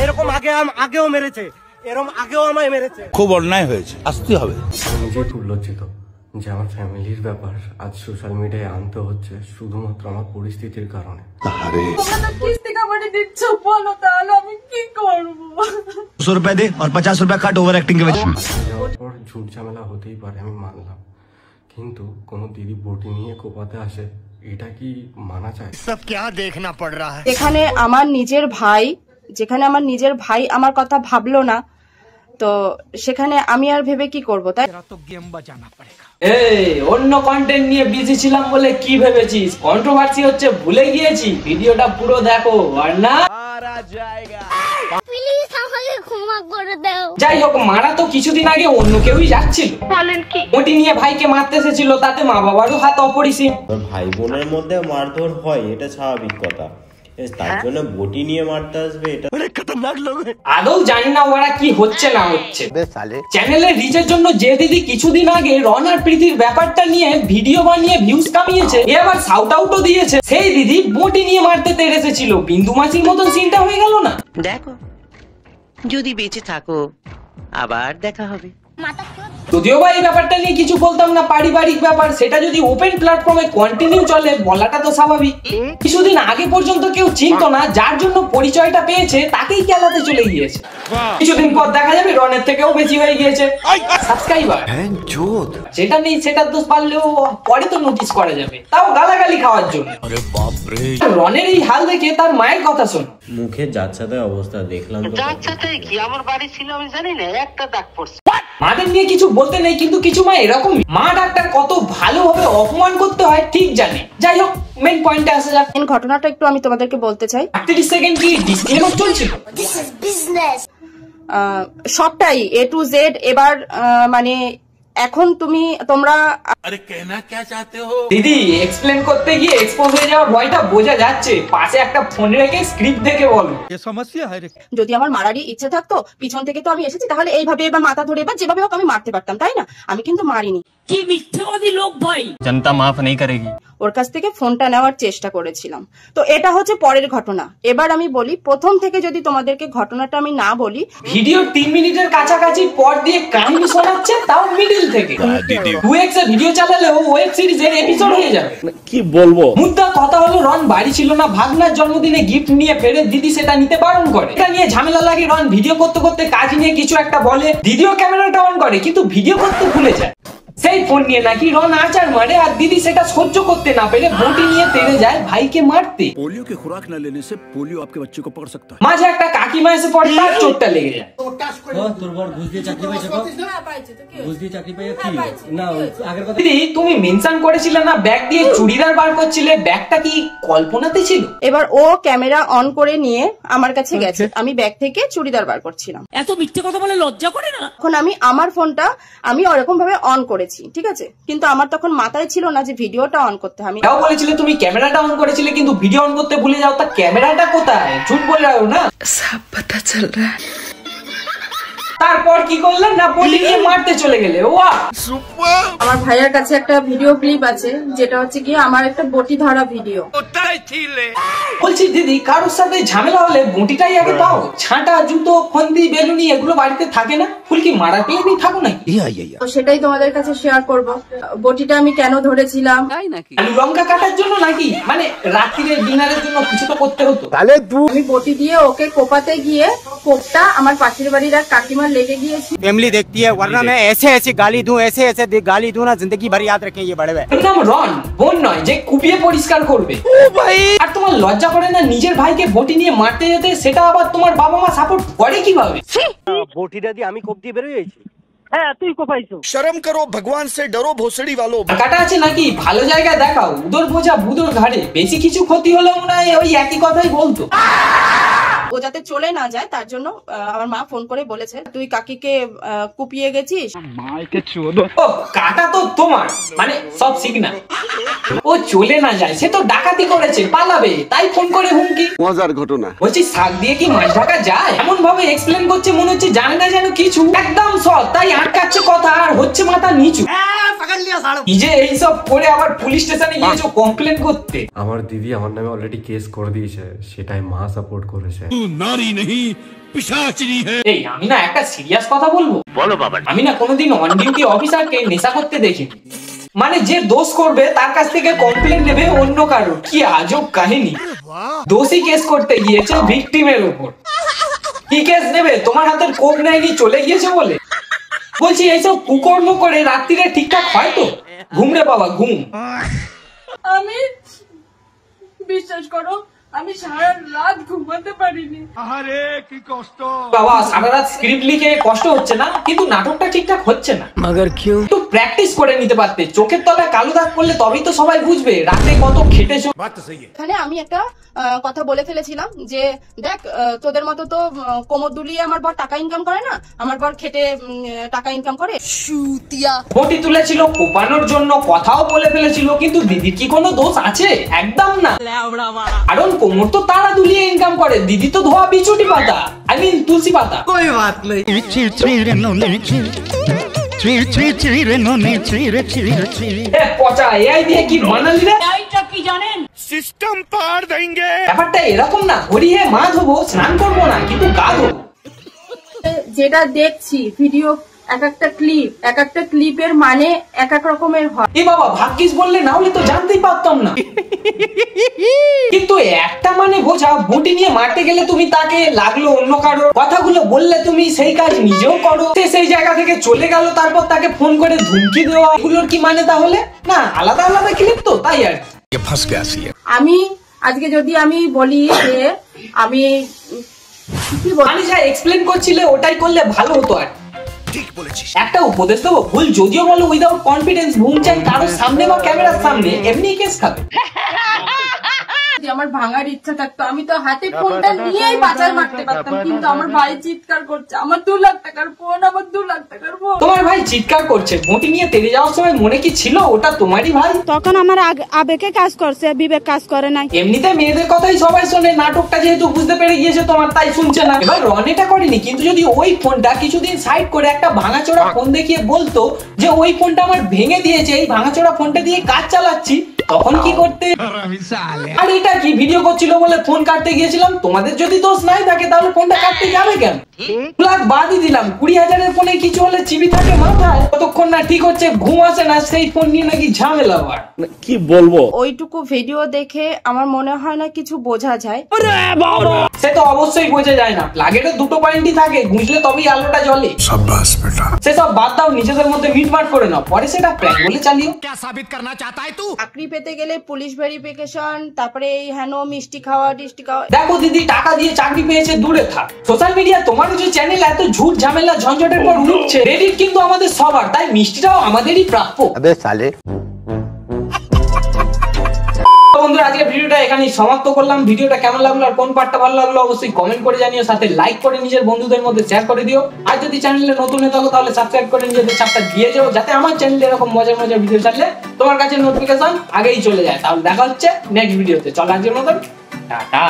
এরকম আগেও মেরেছে, এরকম আগেও আমায় মেরেছে। খুব অন্যায় হয়েছে, আসতে হবে। নিজে খুব লজ্জিত যে আমার ফ্যামিলির ব্যাপার আজ সোশ্যাল মিডিয়ায় আনতে হচ্ছে শুধুমাত্র আমার পরিস্থিতির কারণে। ঝুট ঝামেলা হতেই পারে, আমি মানলাম, কিন্তু কোন দিদি বটি নিয়ে কোপাতে আসে, এটা কি মানা যায়? সব क्या देखना पड़ रहा है। যেখানে আমার নিজের ভাই আমার কথা ভাবলো না, তো সেখানে আমি আর ভেবে কি করবো? তাই অন্য কন্টেন্ট নিয়ে বিজি ছিলাম বলে কি ভেবেছিস কন্ট্রোভার্সি হচ্ছে ভুলে গিয়েছি? ভিডিওটা পুরো দেখো আর না প্লিজ আমাকে ক্ষমা করে দাও। যাই হোক, মারা তো কিছুদিন আগে অন্য কেউই যাচ্ছিল। বলেন কি? ওটি নিয়ে ভাইকে মারতে এসেছিল, তাতে মা বাবারও হাত অপরিসীম। ভাই বোনের মধ্যে মারধর হয়, এটা স্বাভাবিক কথা, তার জন্য বটি নিয়ে মারতে আসবে এটা খতরনাক লোক। আদৌ জানি না ওরা কি হচ্ছে না হচ্ছে। চ্যানেলের রিচের জন্য যে দিদি কিছুদিন আগে রন আর প্রীতির ব্যাপারটা নিয়ে ভিডিও বানিয়ে ভিউজ কামিয়েছে, এ আবার শাউট আউটও দিয়েছে, সেই দিদি বটি নিয়ে মারতে তেড়ে এসেছিল। বিন্দু মাসির মতন সিনটা হয়ে গেল না? দেখো, যদি বেঁচে থাকো আবার দেখা হবে। যদিও বা এই ব্যাপারটা নিয়ে কিছু বলতাম না, পারিবারিক ব্যাপার, সেটা যদি ওপেন প্ল্যাটফর্মে কন্টিনিউ চলে বলাটা তো স্বাভাবিক। কিছুদিন আগে পর্যন্ত কেউ চিনতো না, যার জন্য পরিচয়টা পেয়েছে তাকেই কেলাতে চলে গিয়েছে। কিছুদিন পর দেখা যাবে রনের থেকেও বেশি হয়ে গিয়েছে সাবস্ক্রাইবার। যেটা নেই সেটা দোষ পারলেও পরে তো নোটিস করা যাবে, তাও গালাগালি খাওয়ার জন্য। রনের এই হাল দেখে তার মায়ের কথা শোন। মুখে যাচ্ছাতে অবস্থা দেখলাম, যাচ্ছাতে কি আমার বাড়ি ছিল আমি জানি না, একটা দাগ পড়ছে। মাদের নিয়ে কিছু বলতে নেই, কিন্তু কিছু মা এরকম। মা ডাক্তার কত ভালোভাবে অপমান করতে হয় ঠিক জানে। যাই হোক, মেইন পয়েন্টে আসা যাক। এই ঘটনাটা একটু আমি তোমাদেরকে বলতে চাই। 30 সেকেন্ড কি ডিসক্লেমার চলছিল? সবটাই A to Z। এবার মানে এখন তোমরা দিদি এক্সপ্লেন করতে গিয়ে এক্সপোজ হয়ে যাওয়ার ভয়টা বোঝা যাচ্ছে। পাশে একটা ফোন রেখে স্ক্রিপ্ট দেখে বলো। যদি আমার মারারই ইচ্ছে থাকতো, পিছন থেকে তো আমি এসেছি, তাহলে এইভাবে বা মাথা ধরে বা যেভাবে হোক আমি মারতে পারতাম, তাই না? আমি কিন্তু মারিনি। কি মিথ্যাবাদী লোক ভাই, জনতা মাফ নেই করেগি। ওর কাছ থেকে ফোনটা নেওয়ার চেষ্টা করেছিলাম। তো এটা হচ্ছে পরের ঘটনা। এবার আমি বলি, প্রথম থেকে যদি তোমাদেরকে ঘটনাটা আমি না বলি, ভিডিও 3 মিনিটের কাছাকাছি পর দিয়ে কাহিনী শোনাচ্ছে, তাও মিডিল থেকে। 2x এ ভিডিও চালালেও ওয়েব সিরিজের এপিসোড হয়ে যাবে। কি বলবো? মুদ্রা কথা হলো, রন বাড়ি ছিল না, ভাগনার জন্মদিনে গিফট নিয়ে ফেরে দিদি সেটা নিতে বারণ করে। এটা নিয়ে ঝামেলা লাগে। রন ভিডিও করতে করতে কাজ নিয়ে কিছু একটা বলে, দিদিও ক্যামেরাটা অন করে কিন্তু ভিডিও করতে ভুলে যায়। সেই ফোন নিয়ে নাকি রন আচার মারে, আর দিদি সেটা সহ্য করতে না পেরে বটি নিয়ে তেড়ে যায় ভাইকে মারতে। पोलियो की खुराक न लेने से पोलियो आपके बच्चे को पकड़ सकता है। মাঝে একটা কাকিমা এসে পড়ে, তার চোটটা লেগে যায়। দিদি তুমি মেনশন করেছিলে না ব্যাগ দিয়ে চুড়িদার বার করছিলে, ব্যাগটা কি কল্পনাতে ছিল? এবার ও ক্যামেরা অন করে নিয়ে আমার কাছে গেছে, আমি ব্যাগ থেকে চুড়িদার বার করছিলাম। এত মিথ্যে কথা বলে লজ্জা করে না? এখন আমি আমার ফোনটা আমি ওরকম ভাবে অন করেছি, ঠিক আছে, কিন্তু আমার তখন মাথায় ছিল না যে ভিডিওটা অন করতে হবে। তাও বলেছিলে তুমি ক্যামেরাটা অন করেছিলে, কিন্তু ভিডিও অন করতে ভুলে যাও। তা ক্যামেরাটা কোথায়? ঝুট বলে রাখো না, সব পতা চল রা। তারপর কি করলে না, বলি নিয়ে মারতে চলে গেলে। ওয়াও, আমার ভাইয়ের কাছে একটা ভিডিও ক্লিপ আছে, যেটা হচ্ছে কি আমার একটা বটি ধরা ভিডিও। বলছি দিদি, কারোর সাথে ঝামেলা হলে বটিটাই আগে পাও। ছাঁটা, জুতো, ফন্দি, বেলুনি এগুলো বাড়িতে থাকে না? ফুলকি মারা পেয়ে নিয়ে থাকো নাকি? তো সেটাই তোমাদের কাছে শেয়ার করব। বটিটা আমি কেন ধরেছিলাম? আলু লঙ্কা কাটার জন্য নাকি? মানে রাত্রিরে ডিনারের জন্য কিছু তো করতে হতো। আমি বটি দিয়ে ওকে কোপাতে গিয়ে কোপটা আমার পাশের বাড়ির এক কাকিমার লেগে গিয়েছে। फैमिली देखती है, वरना मैं ऐसे ऐसे गाली दूं, ऐसे ऐसे गाली दूं ना, जिंदगी भर याद रखें ये बड़े भाई। নাম রন, বোন নয় যে কুপিয়ে পরিষ্কার করবে। ও ভাই, আর তোমার লজ্জা করে না নিজের ভাইকে বটি নিয়ে মারতে যেতে? সেটা আবার তোমার বাবা মা সাপোর্ট করে কিভাবে? বটিটা দিয়ে আমি কোপ দিয়ে বের হয়ে যাইছি। হ্যাঁ, তুই কোপাইছো। शर्म करो, भगवान से डरो भोसड़ी वालों। কাটা আছে নাকি? ভালো জায়গায় দেখাও। উদর বোঝা বুদর ঘাড়ে। বেশি কিছু ক্ষতি হলে মনে হয় ওই একই কথাই বলতো। ও যাতে চলে না যায় তার জন্য আমার মা ফোন করে বলেছে, তুই কাকিকে কুপিয়ে গেছিস। ও কাটা তো তোমার, মানে সব সিগনাল। ও চলে না যায়, সে তো ডাকাতি করেছে, পালাবে, তাই ফোন করে হুমকি। মজার ঘটনা। বলছি শাক দিয়ে কি মাছ ঢাকা যায়? এমন ভাবে এক্সপ্লেন করছে মনে হচ্ছে জানে না যেন কিছু। একদম সৎ, তাই আটকাচ্ছে কথা আর হচ্ছে মাথা নিচু। যে এইসব করে আবার পুলিশ স্টেশনে গিয়েছো কমপ্লেন করতে। আমার দিদি আমার নামে অলরেডি কেস করে দিয়েছে, সেটাই মা সাপোর্ট করেছে। तू नारी नहीं এই আমি না একটা সিরিয়াস কথা বলবো। বলো বাবা। আমি না কোনোদিন অন ডিউটি অফিসারকে নেশা করতে দেখিনি। মানে যে দোষ করবে তার কাছ থেকে কমপ্লেন নেবে অন্য কারো। কি আজব কাহিনী। দোষী কেস করতে গিয়েছে ভিকটিমের উপর। কি কেস নেবে? তোমার হাতের কোপ নেয়নি চলে গিয়েছে বলে। বলছি এইসব কুকর্ম করে রাত্রিরে ঠিকঠাক হয় তো? ঘুম রে বাবা ঘুম। আমি বিশ্বাস করো আমি সারা রাত ঘুমাতে পারিনি। বাবা সারা রাত স্ক্রিপ্ট লিখে কষ্ট হচ্ছে না, কিন্তু নাটকটা ঠিকঠাক হচ্ছে না। মগর কিউ? একটু প্র্যাকটিস করে নিতে পারতে। চোখের তলায় কালো দাগ করলে তবেই তো সবাই বুঝবে রাতে কত খেটেছো। এখানে আমি একটা কথা বলে ফেলেছিলাম যে দেখ তোদের মতো তো কোমর দুলিয়ে আমার বর টাকা ইনকাম করে না, আমার বর খেটে টাকা ইনকাম করে। বটি তুলেছিল কোপানোর জন্য, কথাও বলে ফেলেছিল, কিন্তু দিদির কি কোনো দোষ আছে? একদম না। কারণ কোমর তো তারা দুলিয়ে ইনকাম করে, দিদি তো ধোয়া বিচুটি পাতা, আই মিন তুলসী পাতা। পচা এআই দিয়ে কি বানালি রে? सिस्टम पार देंगे। ব্যাপারটা এরকম না, হরি হে মা ধোবো, স্নান করবো না কিন্তু গা ধোবো। যেটা দেখছি ভিডিও এক একটা ক্লিপের মানে এক এক রকমের হয়। এ বাবা ভাগ্যিস বললে, না হলে তো জানতেই পারতাম না। কিন্তু একটা মানে বোঝা, বটি নিয়ে মারতে গেলে তুমি তাকে লাগলো অন্য কারো, কথাগুলো বললে তুমি সেই কাজ নিজেও করো, সে সেই জায়গা থেকে চলে গেল, তারপর তাকে ফোন করে ধুমকি দেওয়া, এগুলোর কি মানে তাহলে? না আলাদা আলাদা ক্লিপ তো, তাই আর আমি আজকে যদি আমি বলি যে আমি কি আমি যা এক্সপ্লেন করছিলে ওটাই করলে ভালো হতো। আর ठीक बोलेছিস। একটা উপদেশ দেবো, ভুল যদিও বলো উইদাউট কনফিডেন্স, ঘুম চাই কারোর সামনে বা ক্যামেরার সামনে, এমনি কেস খাবে। আমার ভাঙার ইচ্ছা থাকতো আমি তো হাতে ফোনটা নিয়েই বাজার মারতে পারতাম, কিন্তু আমার ভাই চিৎকার করছে আমার 2 লাখ টাকার ফোন, আমার 2 লাখ টাকার ফোন। তোমার ভাই চিৎকার করছে, বটি নিয়ে তেড়ে যাওয়ার সময় মনে কি ছিল ওটা তোমারই ভাই? তখন আমার আবেগে কাজ করছে, বিবেক কাজ করে নাই। এমনিতে মেয়েদের কথাই সবাই শোনে, নাটকটা যেহেতু বুঝতে পেরে গিয়েছে তোমার, তাই শুনছে না। এবার রনেটা করেনি, কিন্তু যদি ওই ফোনটা কিছুদিন সাইড করে একটা ভাঙাচোরা ফোন দেখিয়ে বলতো যে ওই ফোনটা আমার ভেঙে দিয়েছে, এই ভাঙাচোরা ফোনটা দিয়ে কাজ চালাচ্ছি, তখন কি করতে? আর এটা কি ভিডিও করছিল বলে ফোন কাটতে গিয়েছিলাম, তোমাদের যদি দোষ নাই থাকে তাহলে ফোনটা কাটতে যাবে কেন? লাখ বাদই দিলাম, 20,000-এর ফোনে কিছু হলে চিবি থাকে মাথায়, ততক্ষণ না ঠিক হচ্ছে ঘুম আসে না, সেই ফোন নিয়ে নাকি ঝামেলা। আবার কি বলবো, ওইটুকু ভিডিও দেখে আমার মনে হয় না কিছু বোঝা যায়। সে তো অবশ্যই বোঝা যায় না, প্লাগেরও দুটো পয়েন্টই থাকে, বুঝলে তবেই আলোটা জ্বলে। সেসব বাদ দাও, নিজেদের মধ্যে মিটমাট করে নাও, পরে সেটা প্র্যাঙ্ক বলে চালিও। क्या साबित करना चाहता है तू? চাকরি পেতে গেলে পুলিশ ভেরিফিকেশন, তারপরে এই হেন মিষ্টি খাওয়া টিষ্টি খাওয়া। দেখো দিদি টাকা দিয়ে চাকরি পেয়েছে, দূরে থাক। সোশ্যাল মিডিয়া তোমারও যে চ্যানেল এত ঝুট ঝামেলা ঝঞ্ঝটের পর উঠছে, ক্রেডিট কিন্তু আমাদের সবার, তাই মিষ্টিটাও আমাদেরই প্রাপ্য। বন্ধুরা আজকে ভিডিওটা এখানেই সমাপ্ত করলাম। ভিডিওটা কেমন লাগলো আর কোন পার্টটা ভালো লাগলো অবশ্যই কমেন্ট করে জানিও, সাথে লাইক করে নিজের বন্ধুদের মধ্যে শেয়ার করে দিও। আর যদি চ্যানেলে নতুন হয়ে থাকো তাহলে সাবস্ক্রাইব করে নিজেদের চাপটা দিয়ে যাও, যাতে আমার চ্যানেলে এরকম মজার মজার ভিডিও ছাড়লে তোমার কাছে নোটিফিকেশন আগেই চলে যায়। তাহলে দেখা হচ্ছে নেক্সট ভিডিওতে। চলো আজকের মতন টাটা।